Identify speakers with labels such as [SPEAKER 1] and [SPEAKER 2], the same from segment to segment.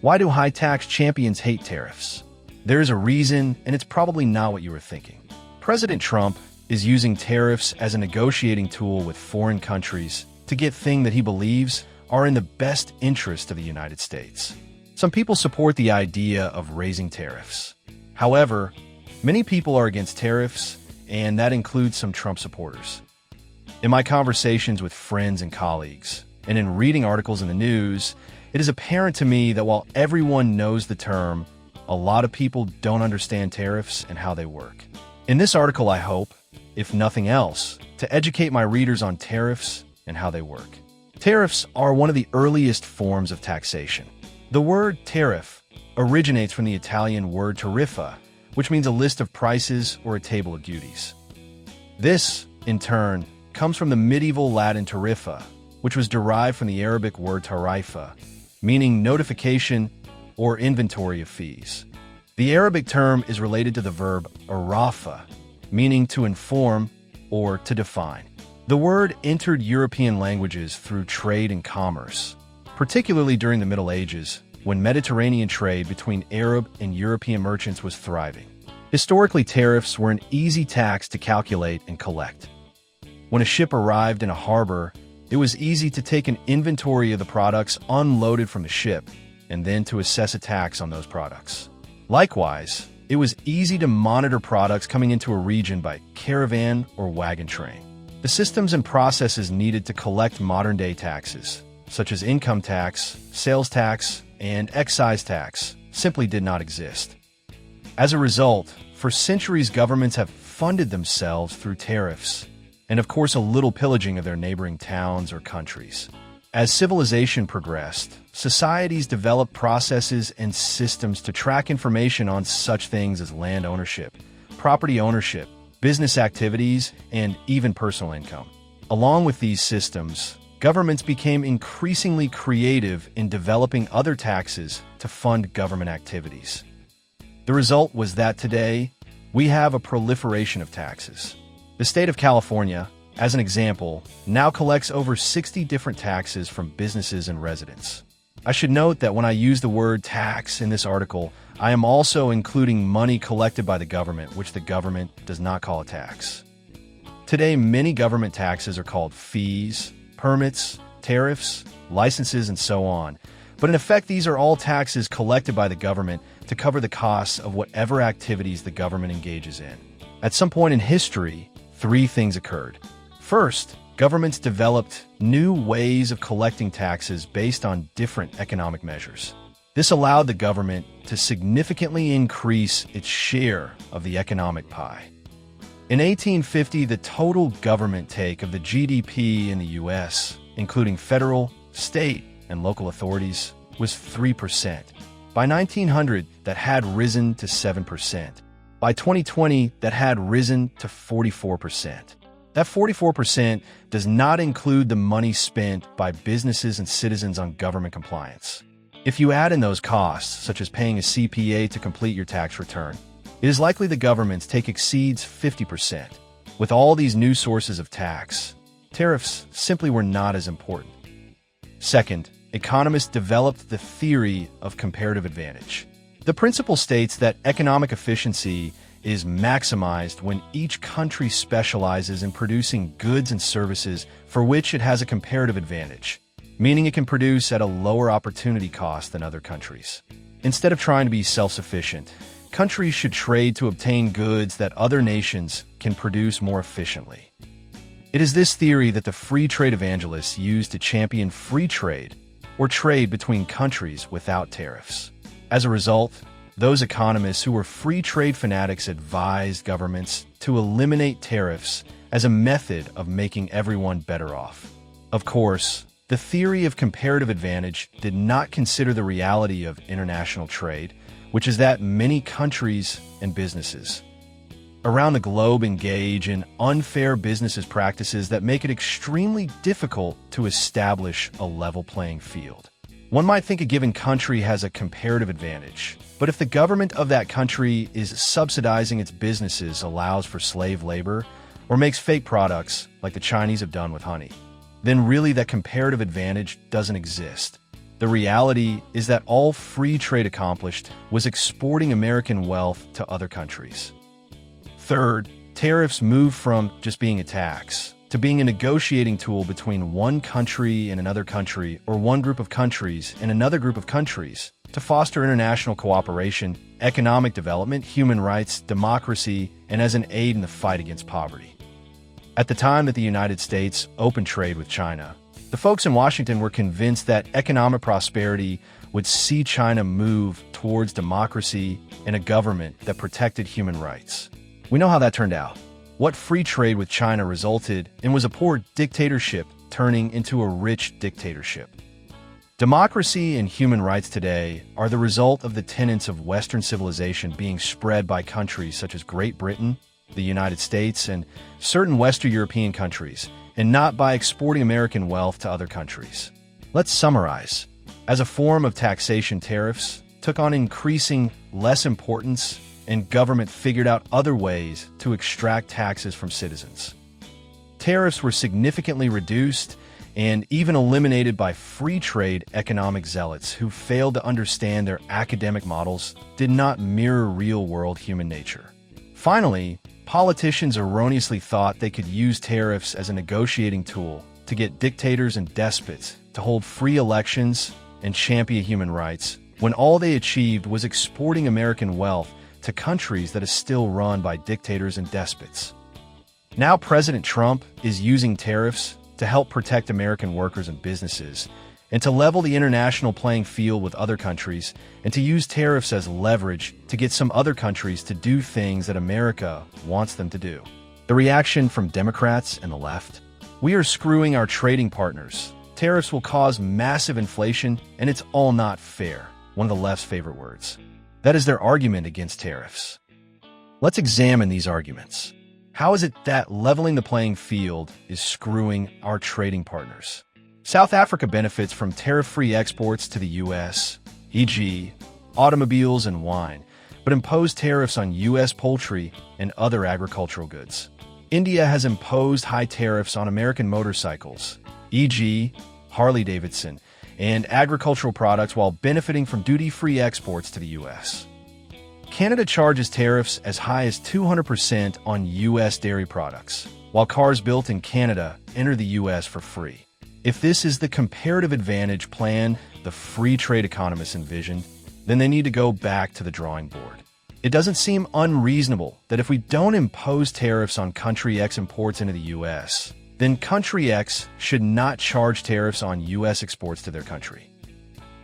[SPEAKER 1] Why do high-tax champions hate tariffs? There's a reason, and it's probably not what you were thinking. President Trump is using tariffs as a negotiating tool with foreign countries to get things that he believes are in the best interest of the United States. Some people support the idea of raising tariffs. However, many people are against tariffs, and that includes some Trump supporters. In my conversations with friends and colleagues, and in reading articles in the news, it is apparent to me that while everyone knows the term, a lot of people don't understand tariffs and how they work. In this article, I hope, if nothing else, to educate my readers on tariffs and how they work. Tariffs are one of the earliest forms of taxation. The word tariff originates from the Italian word tariffa, which means a list of prices or a table of duties. This, in turn, comes from the medieval Latin tariffa, which was derived from the Arabic word tarifa, meaning notification or inventory of fees. The Arabic term is related to the verb arafa, meaning to inform or to define. The word entered European languages through trade and commerce, particularly during the Middle Ages, when Mediterranean trade between Arab and European merchants was thriving. Historically, tariffs were an easy tax to calculate and collect. When a ship arrived in a harbor, it was easy to take an inventory of the products unloaded from the ship and then to assess a tax on those products. Likewise, it was easy to monitor products coming into a region by caravan or wagon train. The systems and processes needed to collect modern-day taxes, such as income tax, sales tax, and excise tax, simply did not exist. As a result, for centuries governments have funded themselves through tariffs, and of course a little pillaging of their neighboring towns or countries. As civilization progressed, societies developed processes and systems to track information on such things as land ownership, property ownership, business activities, and even personal income. Along with these systems, governments became increasingly creative in developing other taxes to fund government activities. The result was that today, we have a proliferation of taxes. The state of California, as an example, now collects over 60 different taxes from businesses and residents. I should note that when I use the word tax in this article, I am also including money collected by the government, which the government does not call a tax. Today, many government taxes are called fees, permits, tariffs, licenses, and so on. But in effect, these are all taxes collected by the government to cover the costs of whatever activities the government engages in. At some point in history, three things occurred. First, governments developed new ways of collecting taxes based on different economic measures. This allowed the government to significantly increase its share of the economic pie. In 1850, the total government take of the GDP in the U.S., including federal, state, and local authorities, was 3%. By 1900, that had risen to 7%. By 2020, that had risen to 44%. That 44% does not include the money spent by businesses and citizens on government compliance. If you add in those costs, such as paying a CPA to complete your tax return, it is likely the government's take exceeds 50%. With all these new sources of tax, tariffs simply were not as important. Second, economists developed the theory of comparative advantage. The principle states that economic efficiency is maximized when each country specializes in producing goods and services for which it has a comparative advantage, meaning it can produce at a lower opportunity cost than other countries. Instead of trying to be self-sufficient, countries should trade to obtain goods that other nations can produce more efficiently. It is this theory that the free trade evangelists use to champion free trade, or trade between countries without tariffs. As a result, those economists who were free trade fanatics advised governments to eliminate tariffs as a method of making everyone better off. Of course, the theory of comparative advantage did not consider the reality of international trade, which is that many countries and businesses around the globe engage in unfair business practices that make it extremely difficult to establish a level playing field. One might think a given country has a comparative advantage, but if the government of that country is subsidizing its businesses, allows for slave labor, or makes fake products like the Chinese have done with honey, then really that comparative advantage doesn't exist. The reality is that all free trade accomplished was exporting American wealth to other countries. Third, tariffs moved from just being a tax to being a negotiating tool between one country and another country, or one group of countries and another group of countries, to foster international cooperation, economic development, human rights, democracy, and as an aid in the fight against poverty. At the time that the United States opened trade with China, the folks in Washington were convinced that economic prosperity would see China move towards democracy and a government that protected human rights. We know how that turned out. What free trade with China resulted in was a poor dictatorship turning into a rich dictatorship. Democracy and human rights today are the result of the tenets of Western civilization being spread by countries such as Great Britain, the United States, and certain Western European countries, and not by exporting American wealth to other countries. Let's summarize. As a form of taxation, tariffs took on increasing less importance, and government figured out other ways to extract taxes from citizens. Tariffs were significantly reduced and even eliminated by free trade economic zealots who failed to understand their academic models did not mirror real-world human nature. Finally, politicians erroneously thought they could use tariffs as a negotiating tool to get dictators and despots to hold free elections and champion human rights, when all they achieved was exporting American wealth to countries that is still run by dictators and despots. Now President Trump is using tariffs to help protect American workers and businesses, and to level the international playing field with other countries, and to use tariffs as leverage to get some other countries to do things that America wants them to do. The reaction from Democrats and the left? We are screwing our trading partners. Tariffs will cause massive inflation, and it's all not fair, one of the left's favorite words. That is their argument against tariffs. Let's examine these arguments. How is it that leveling the playing field is screwing our trading partners? South Africa benefits from tariff-free exports to the U.S., e.g., automobiles and wine, but imposed tariffs on U.S. poultry and other agricultural goods. India has imposed high tariffs on American motorcycles, e.g., Harley-Davidson, and agricultural products while benefiting from duty-free exports to the U.S. Canada charges tariffs as high as 200% on U.S. dairy products, while cars built in Canada enter the U.S. for free. If this is the comparative advantage plan the free trade economists envisioned, then they need to go back to the drawing board. It doesn't seem unreasonable that if we don't impose tariffs on country X imports into the U.S., then country X should not charge tariffs on U.S. exports to their country.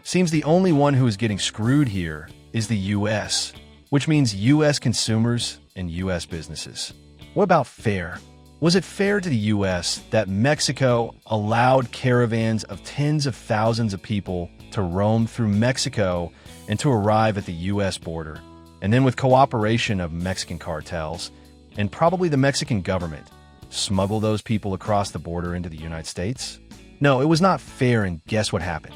[SPEAKER 1] Seems the only one who is getting screwed here is the U.S., which means U.S. consumers and U.S. businesses. What about fair? Was it fair to the U.S. that Mexico allowed caravans of tens of thousands of people to roam through Mexico and to arrive at the U.S. border, and then with cooperation of Mexican cartels, and probably the Mexican government, smuggle those people across the border into the United States? No, it was not fair, and guess what happened?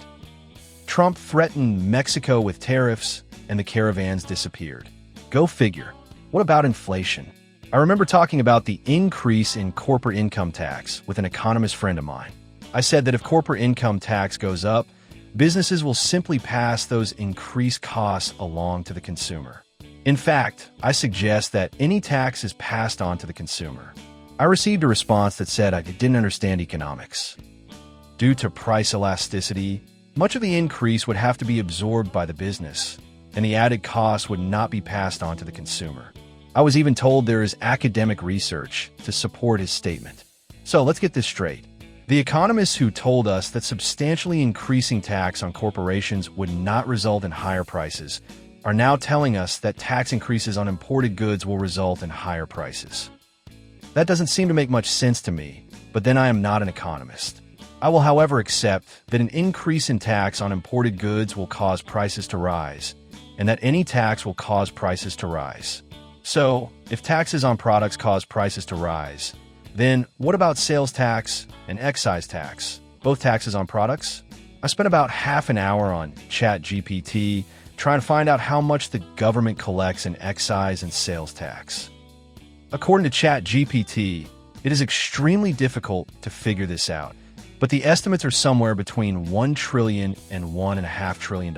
[SPEAKER 1] Trump threatened Mexico with tariffs, and the caravans disappeared. Go figure. What about inflation? I remember talking about the increase in corporate income tax with an economist friend of mine. I said that if corporate income tax goes up, businesses will simply pass those increased costs along to the consumer. In fact, I suggest that any tax is passed on to the consumer. I received a response that said I didn't understand economics. Due to price elasticity, much of the increase would have to be absorbed by the business, and the added cost would not be passed on to the consumer. I was even told there is academic research to support his statement. So let's get this straight. The economists who told us that substantially increasing tax on corporations would not result in higher prices are now telling us that tax increases on imported goods will result in higher prices. That doesn't seem to make much sense to me, but then I am not an economist. I will, however, accept that an increase in tax on imported goods will cause prices to rise, and that any tax will cause prices to rise. So, if taxes on products cause prices to rise, then what about sales tax and excise tax, both taxes on products? I spent about half an hour on ChatGPT trying to find out how much the government collects in excise and sales tax. According to ChatGPT, it is extremely difficult to figure this out. but the estimates are somewhere between $1 trillion and $1.5 trillion.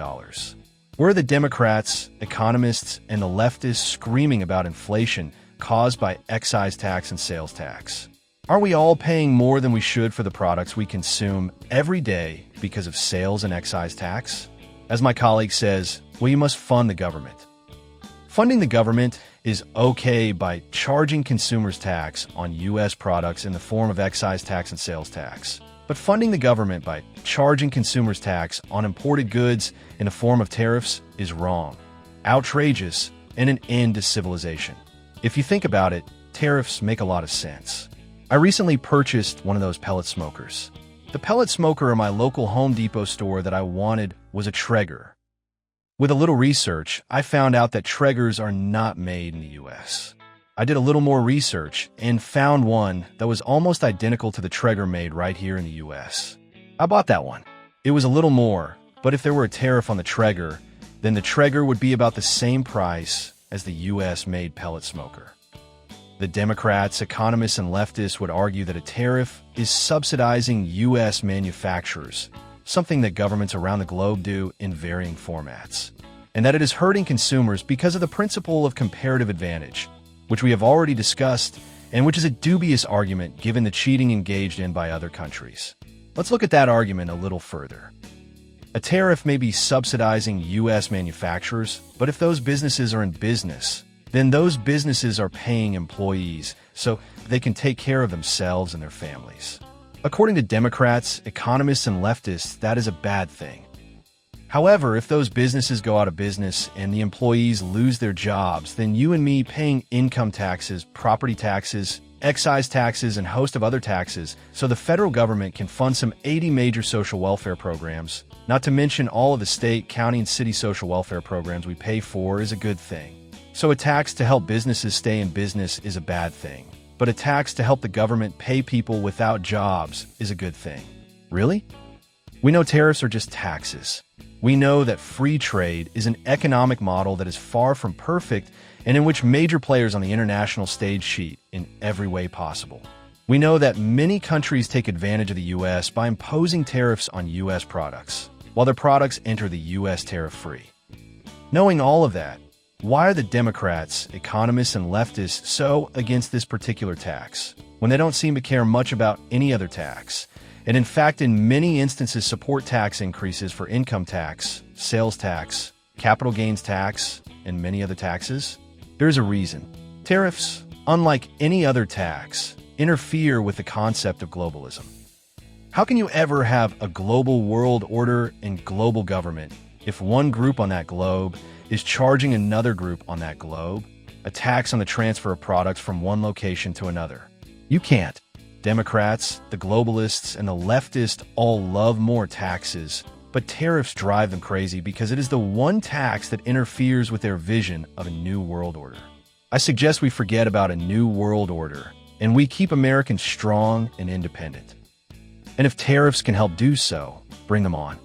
[SPEAKER 1] Where are the Democrats, economists, and the leftists screaming about inflation caused by excise tax and sales tax? Aren't we all paying more than we should for the products we consume every day because of sales and excise tax? As my colleague says, well, you must fund the government. Funding the government is okay by charging consumers tax on U.S. products in the form of excise tax and sales tax. But funding the government by charging consumers tax on imported goods in the form of tariffs is wrong, outrageous, and an end to civilization. If you think about it, tariffs make a lot of sense. I recently purchased one of those pellet smokers. The pellet smoker in my local Home Depot store that I wanted was a Traeger. With a little research, I found out that Traegers are not made in the U.S. I did a little more research and found one that was almost identical to the Traeger made right here in the U.S. I bought that one. It was a little more, but if there were a tariff on the Traeger, then the Traeger would be about the same price as the U.S.-made pellet smoker. The Democrats, economists, and leftists would argue that a tariff is subsidizing U.S. manufacturers, something that governments around the globe do in varying formats, and that it is hurting consumers because of the principle of comparative advantage, which we have already discussed, and which is a dubious argument given the cheating engaged in by other countries. Let's look at that argument a little further. A tariff may be subsidizing U.S. manufacturers, but if those businesses are in business, then those businesses are paying employees so they can take care of themselves and their families. According to Democrats, economists, and leftists, that is a bad thing. However, if those businesses go out of business and the employees lose their jobs, then you and me paying income taxes, property taxes, excise taxes, and a host of other taxes so the federal government can fund some 80 major social welfare programs, not to mention all of the state, county, and city social welfare programs we pay for, is a good thing. So a tax to help businesses stay in business is a bad thing. But a tax to help the government pay people without jobs is a good thing. Really? We know tariffs are just taxes. We know that free trade is an economic model that is far from perfect and in which major players on the international stage cheat in every way possible. We know that many countries take advantage of the U.S. by imposing tariffs on U.S. products, while their products enter the U.S. tariff-free. Knowing all of that, why are the Democrats, economists, and leftists so against this particular tax, when they don't seem to care much about any other tax, and in fact in many instances support tax increases for income tax, sales tax, capital gains tax, and many other taxes? There's a reason. Tariffs, unlike any other tax, interfere with the concept of globalism. How can you ever have a global world order and global government if one group on that globe is charging another group on that globe a tax on the transfer of products from one location to another? You can't. Democrats, the globalists, and the leftists all love more taxes, but tariffs drive them crazy because it is the one tax that interferes with their vision of a new world order. I suggest we forget about a new world order, and we keep Americans strong and independent. And if tariffs can help do so, bring them on.